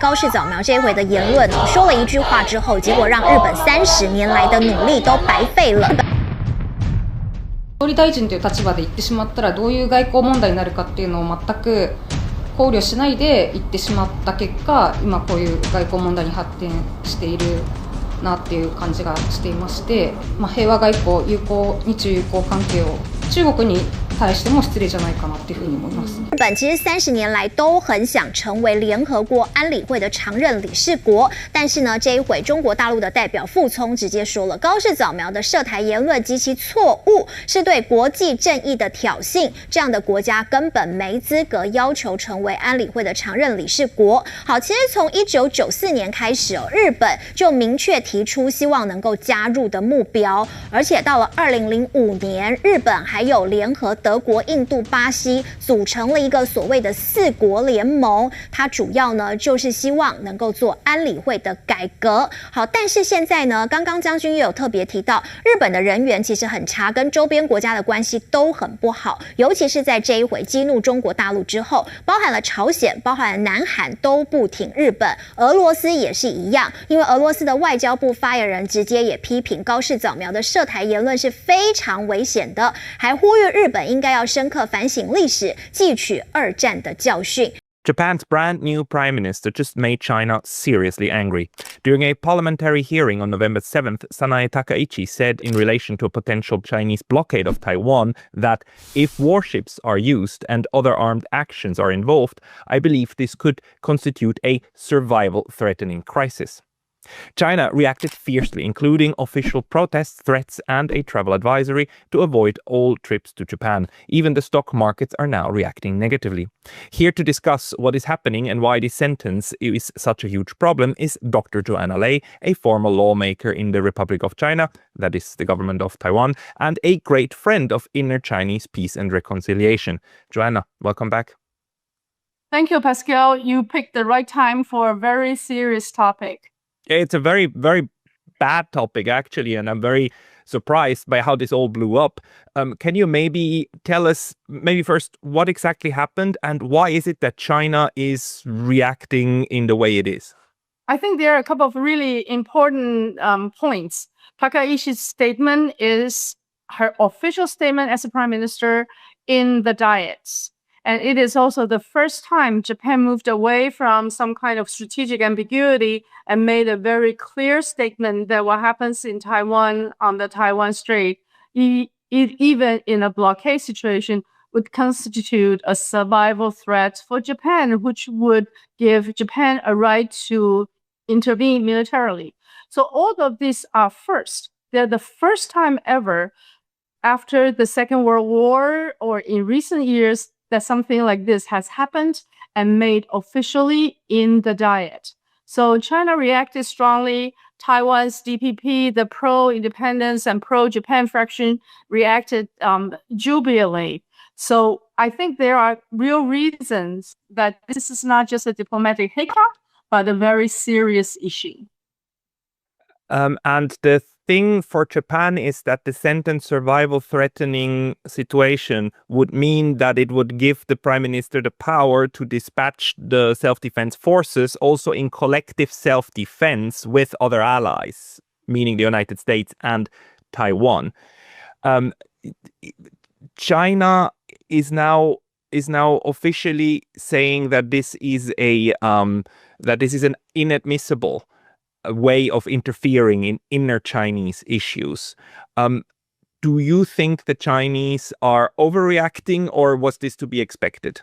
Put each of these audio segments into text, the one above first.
高市早苗这一回的言論說了一句話之後，結果讓日本30年來的努力都白費了。総理大臣という立場で言ってしまったらどういう外交問題になるかっていうのを全く考慮しないで言ってしまった結果、今こういう外交問題に発展しているなっていう感じがしていまして、平和外交、日中友好関係を中国に対しても失礼じゃないかなっていうふうに思います。日本其实30年来都很想成为联合国安理会的常任理事国，但是呢，这一回中国大陆的代表傅聪直接说了，高市早苗的涉台言论极其错误，是对国际正义的挑衅，这样的国家根本没资格要求成为安理会的常任理事国。好，其实从1994年开始日本就明确提出希望能够加入的目标，而且到了2005年，日本还有联合德国、印度、巴西组成了一个所谓的4国联盟，它主要呢就是希望能够做安理会的改革。好，但是现在呢，刚刚将军也有特别提到，日本的人缘其实很差，跟周边国家的关系都很不好，尤其是在这一回激怒中国大陆之后，包含了朝鲜、包含了南韩都不挺日本，俄罗斯也是一样，因为俄罗斯的外交部发言人直接也批评高市早苗的涉台言论是非常危险的，还呼吁日本应该要深刻反省历史，汲取2战的教训。Japan's brand new prime minister just made China seriously angry. During a parliamentary hearing on November 7th, Sanae Takaichi said in relation to a potential Chinese blockade of Taiwan that if warships are used and other armed actions are involved, I believe this could constitute a survival-threatening crisis. China reacted fiercely, including official protests, threats, and a travel advisory to avoid all trips to Japan. Even the stock markets are now reacting negatively. Here to discuss what is happening and why this sentence is such a huge problem is Dr. Joanna Lei, a former lawmaker in the Republic of China, that is the government of Taiwan, and a great friend of inner Chinese peace and reconciliation. Joanna, welcome back. Thank you, Pascal. You picked the right time for a very serious topic. It's a very, very bad topic, actually, and I'm very surprised by how this all blew up. Can you maybe tell us, maybe first, what exactly happened and why is it that China is reacting in the way it is? I think there are a couple of really important points. Takaichi's statement is her official statement as a prime minister in the Diets. And it is also the first time Japan moved away from some kind of strategic ambiguity and made a very clear statement that what happens in Taiwan on the Taiwan Strait, even in a blockade situation, would constitute a survival threat for Japan, which would give Japan a right to intervene militarily. So all of these are first. They're the first time ever after the Second World War or in recent years that something like this has happened and made officially in the Diet. So China reacted strongly. Taiwan's DPP, the pro-independence and pro-Japan fraction, reacted jubilantly. So I think there are real reasons that this is not just a diplomatic hiccup, but a very serious issue. And the thing for Japan is that the sentence survival-threatening situation would mean that it would give the prime minister the power to dispatch the self-defense forces also in collective self-defense with other allies, meaning the United States and Taiwan. China is now officially saying that this is an inadmissible way of interfering in inner Chinese issues. Do you think the Chinese are overreacting, or was this to be expected?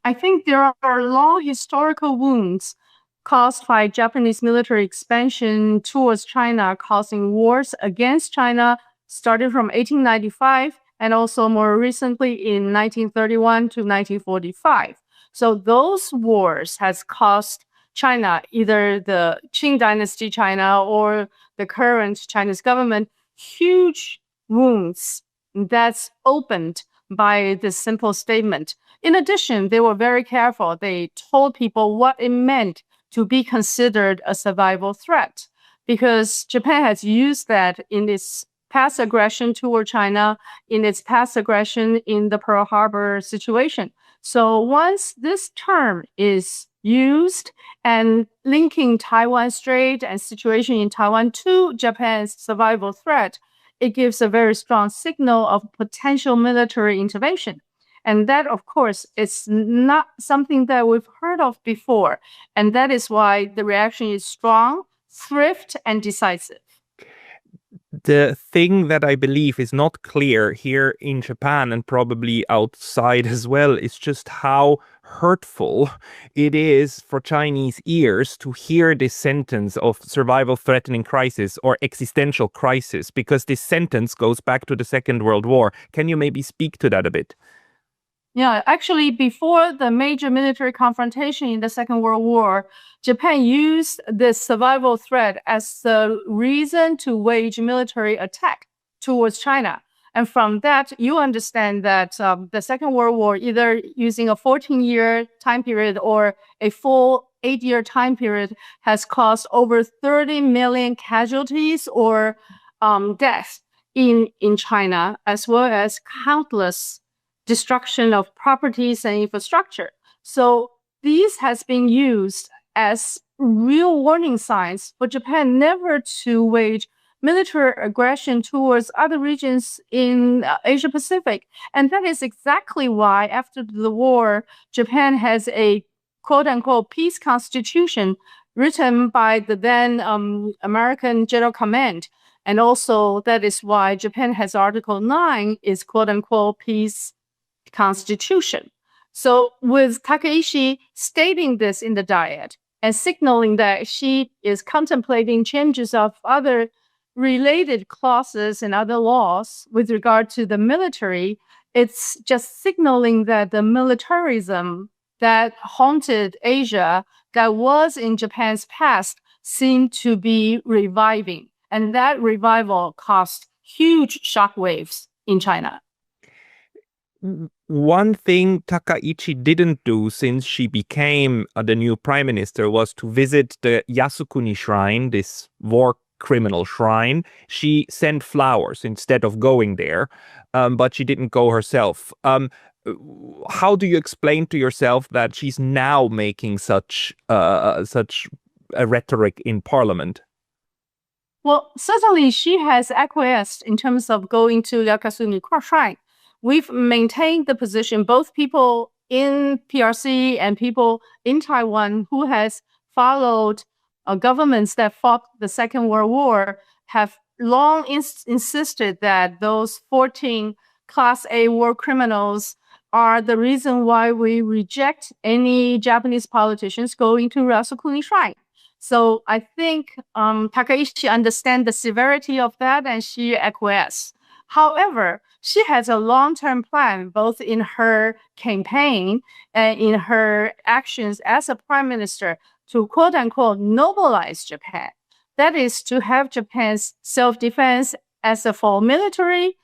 I think there are long historical wounds caused by Japanese military expansion towards China, causing wars against China, starting from 1895 and also more recently in 1931 to 1945. So those wars has caused China, either the Qing dynasty China or the current Chinese government, huge wounds that's opened by this simple statement. In addition, they were very careful. They told people what it meant to be considered a survival threat, because Japan has used that in its past aggression toward China, in its past aggression in the Pearl Harbor situation. So once this term is used and linking Taiwan Strait and situation in Taiwan to Japan's survival threat, it gives a very strong signal of potential military intervention. And that, of course, is not something that we've heard of before. And that is why the reaction is strong, swift, and decisive. The thing that I believe is not clear here in Japan and probably outside as well is just how hurtful it is for Chinese ears to hear this sentence of survival threatening crisis or existential crisis, because this sentence goes back to the Second World War. Can you maybe speak to that a bit? Yeah, actually, before the major military confrontation in the Second World War, Japan used this survival threat as the reason to wage military attack towards China. And from that, you understand that the Second World War, either using a 14-year time period or a full 8-year time period, has caused over 30 million casualties or deaths in China, as well as countless destruction of properties and infrastructure. So these has been used as real warning signs for Japan never to wage military aggression towards other regions in Asia Pacific. And that is exactly why after the war, Japan has a quote-unquote peace constitution written by the then American General Command. And also that is why Japan has Article 9 is quote-unquote peace constitution. So with Takaishi stating this in the Diet and signaling that she is contemplating changes of other related clauses and other laws with regard to the military, it's just signaling that the militarism that haunted Asia, that was in Japan's past, seemed to be reviving. And that revival caused huge shockwaves in China. One thing Takaichi didn't do since she became the new prime minister was to visit the Yasukuni shrine, this war criminal shrine. She sent flowers instead of going there, but she didn't go herself. How do you explain to yourself that she's now making such a rhetoric in parliament? Well, certainly she has acquiesced in terms of going to Yasukuni shrine. We've maintained the position, both people in PRC and people in Taiwan who has followed governments that fought the Second World War, have long insisted that those 14 Class A war criminals are the reason why we reject any Japanese politicians going to Yasukuni shrine. So I think Takaichi understands the severity of that and she acquiesced. However, she has a long-term plan, both in her campaign and in her actions as a prime minister, to quote-unquote nobilize Japan. That is to have Japan's self-defense as a full military,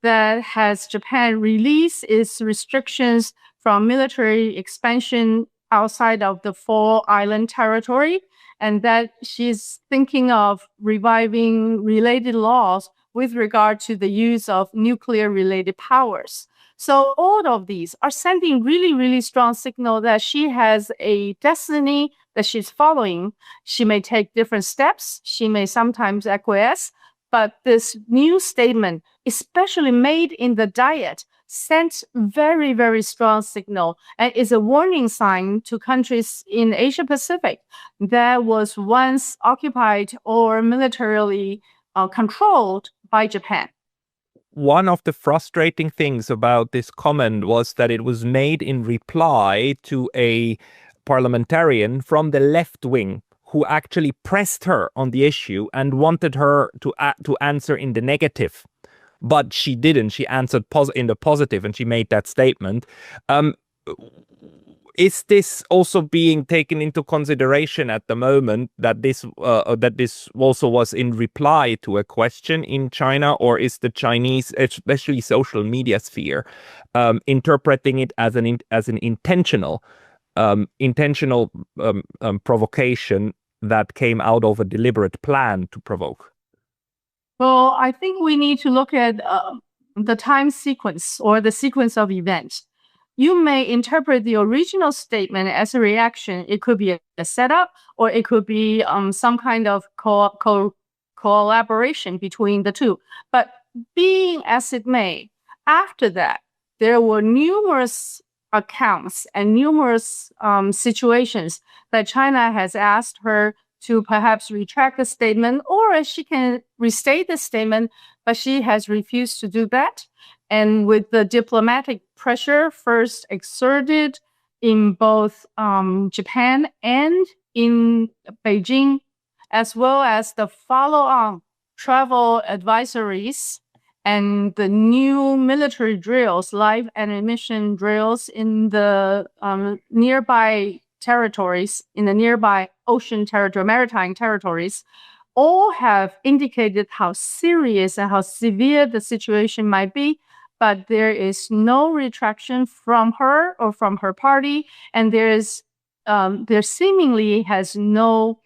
that has Japan release its restrictions from military expansion outside of the full island territory, and that she's thinking of reviving related laws with regard to the use of nuclear-related powers. So all of these are sending really, really strong signal that she has a destiny that she's following. She may take different steps. She may sometimes acquiesce. But this new statement, especially made in the Diet, sent very, very strong signal and is a warning sign to countries in Asia Pacific that was once occupied or militarily controlled by Japan. One of the frustrating things about this comment was that it was made in reply to a parliamentarian from the left wing who actually pressed her on the issue and wanted her to answer in the negative. But she didn't. She answered in the positive and she made that statement. Is this also being taken into consideration at the moment that this also was in reply to a question in China, or is the Chinese, especially social media sphere, interpreting it as an intentional provocation that came out of a deliberate plan to provoke? Well, I think we need to look at the time sequence or the sequence of events. You may interpret the original statement as a reaction. It could be a setup, or it could be some kind of collaboration between the two. But being as it may, after that, there were numerous accounts and numerous situations that China has asked her to perhaps retract the statement, or she can restate the statement, but she has refused to do that. And with the diplomatic pressure first exerted in both Japan and in Beijing, as well as the follow-on travel advisories and the new military drills, live ammunition drills in the nearby territories, in the nearby ocean territory, maritime territories, all have indicated how serious and how severe the situation might be. But there is no retraction from her or from her party, and there seemingly has no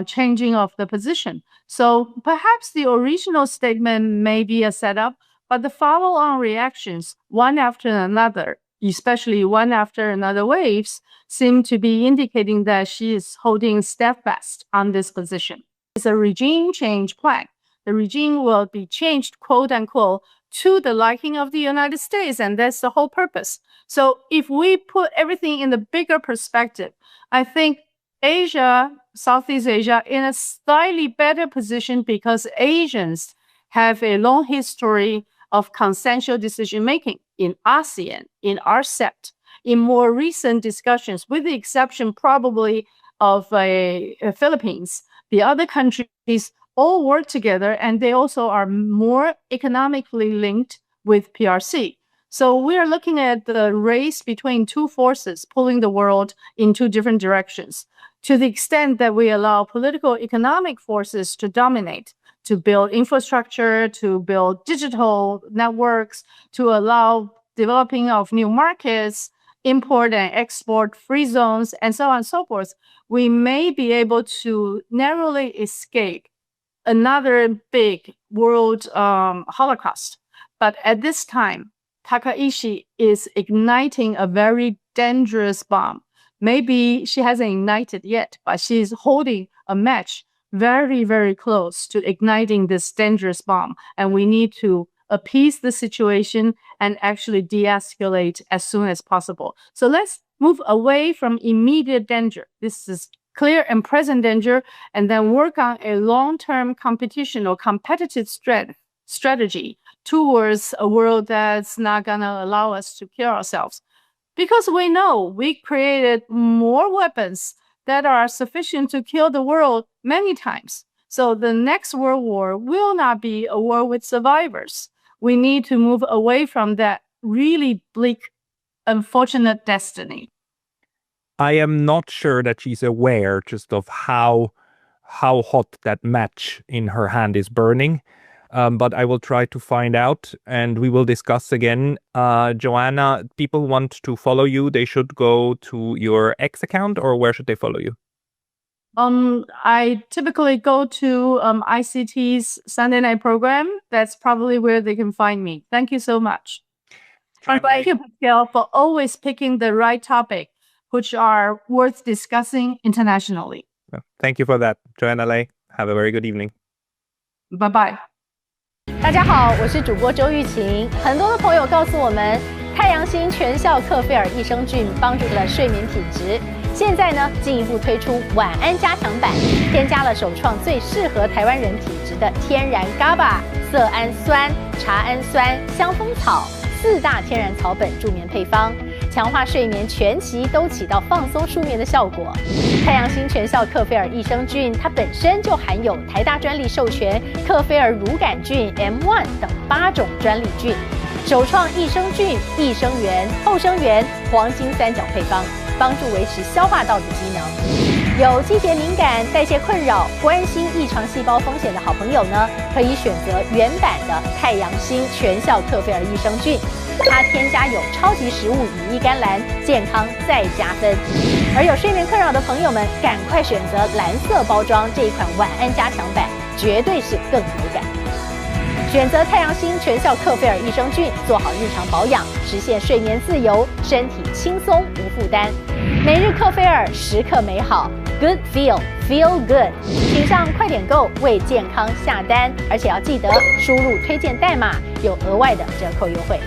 changing of the position. So perhaps the original statement may be a setup, but the follow-on reactions, one after another, especially one after another waves, seem to be indicating that she is holding steadfast on this position. It's a regime change plan. The regime will be changed, quote unquote, to the liking of the United States, and that's the whole purpose. So if we put everything in the bigger perspective, I think Asia, Southeast Asia, in a slightly better position because Asians have a long history of consensual decision-making in ASEAN, in RCEP, in more recent discussions, with the exception probably of Philippines. The other countries all work together, and they also are more economically linked with PRC. So we are looking at the race between two forces pulling the world in two different directions. To the extent that we allow political economic forces to dominate, to build infrastructure, to build digital networks, to allow developing of new markets, import and export free zones, and so on and so forth, we may be able to narrowly escape another big world holocaust. But at this time, Takaishi is igniting a very dangerous bomb. Maybe she hasn't ignited yet, but she's holding a match very, very close to igniting this dangerous bomb. And we need to appease the situation and actually de-escalate as soon as possible. So let's move away from immediate danger. This is clear and present danger, and then work on a long-term competition or competitive strategy towards a world that's not going to allow us to kill ourselves. Because we know we created more weapons that are sufficient to kill the world many times. So the next world war will not be a war with survivors. We need to move away from that really bleak, unfortunate destiny. I am not sure that she's aware just of how hot that match in her hand is burning. But I will try to find out, and we will discuss again. Joanna, people want to follow you. They should go to your X account, or where should they follow you? I typically go to ICT's Sunday night program. That's probably where they can find me. Thank you so much. Thank you, Pascal, for always picking the right topic, which are worth discussing internationally. Well, thank you for that, Joanna Lei. Have a very good evening. Bye-bye. 大家好，我是主播周玉琴。很多的朋友告诉我们，太阳星全效克菲尔益生菌帮助了睡眠品质。现在呢，进一步推出晚安加强版，添加了首创最适合台湾人体质的天然 GABA、色氨酸、茶氨酸、香蜂草4大天然草本助眠配方，强化睡眠全期都起到放松舒眠的效果。太阳星全效克菲尔益生菌，它本身就含有台大专利授权克菲尔乳杆菌 M1 等8种专利菌，首创益生菌、益生元、后生元黄金3角配方，帮助维持消化道的机能。有季节敏感、代谢困扰、关心异常细胞风险的好朋友呢，可以选择原版的太阳星全效克菲尔益生菌，它添加有超级食物羽衣甘蓝，健康再加分。而有睡眠困扰的朋友们，赶快选择蓝色包装这一款晚安加强版，绝对是更有感。选择太阳星全效克菲尔益生菌，做好日常保养，实现睡眠自由，身体轻松无负担。每日克菲尔，时刻美好 ，Good Feel Good， 请上快点购为健康下单，而且要记得输入推荐代码，有额外的折扣优惠。